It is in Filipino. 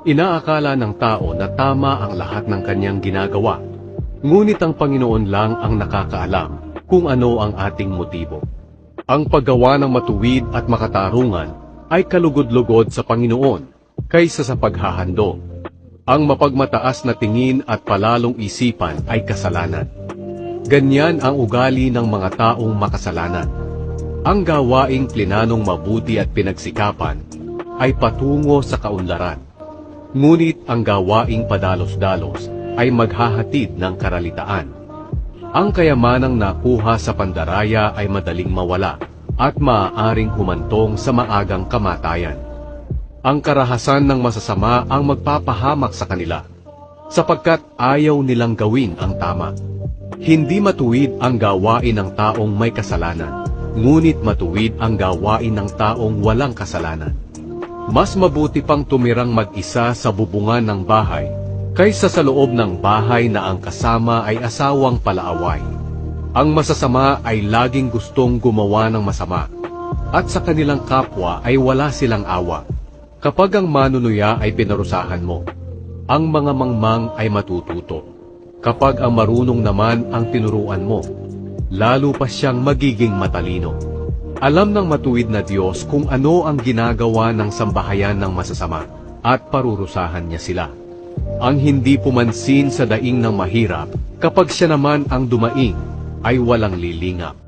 Inaakala ng tao na tama ang lahat ng kanyang ginagawa, ngunit ang Panginoon lang ang nakakaalam kung ano ang ating motibo. Ang paggawa ng matuwid at makatarungan ay kalugod-lugod sa Panginoon kaysa sa paghahandog. Ang mapagmataas na tingin at palalong isipan ay kasalanan. Ganyan ang ugali ng mga taong makasalanan. Ang gawaing plinanong mabuti at pinagsikapan ay patungo sa kaunlaran. Ngunit ang gawaing padalos-dalos ay maghahatid ng karalitaan. Ang kayamanang nakuha sa pandaraya ay madaling mawala at maaaring humantong sa maagang kamatayan. Ang karahasan ng masasama ang magpapahamak sa kanila, sapagkat ayaw nilang gawin ang tama. Hindi matuwid ang gawain ng taong may kasalanan, ngunit matuwid ang gawain ng taong walang kasalanan. Mas mabuti pang tumirang mag-isa sa bubungan ng bahay, kaysa sa loob ng bahay na ang kasama ay asawang palaaway. Ang masasama ay laging gustong gumawa ng masama, at sa kanilang kapwa ay wala silang awa. Kapag ang manunuya ay pinarusahan mo, ang mga mangmang ay matututo. Kapag ang marunong naman ang tinuruan mo, lalo pa siyang magiging matalino. Alam ng matuwid na Diyos kung ano ang ginagawa ng sambahayan ng masasama, at parurusahan niya sila. Ang hindi pumansin sa daing ng mahirap, kapag siya naman ang dumaing, ay walang lilingap.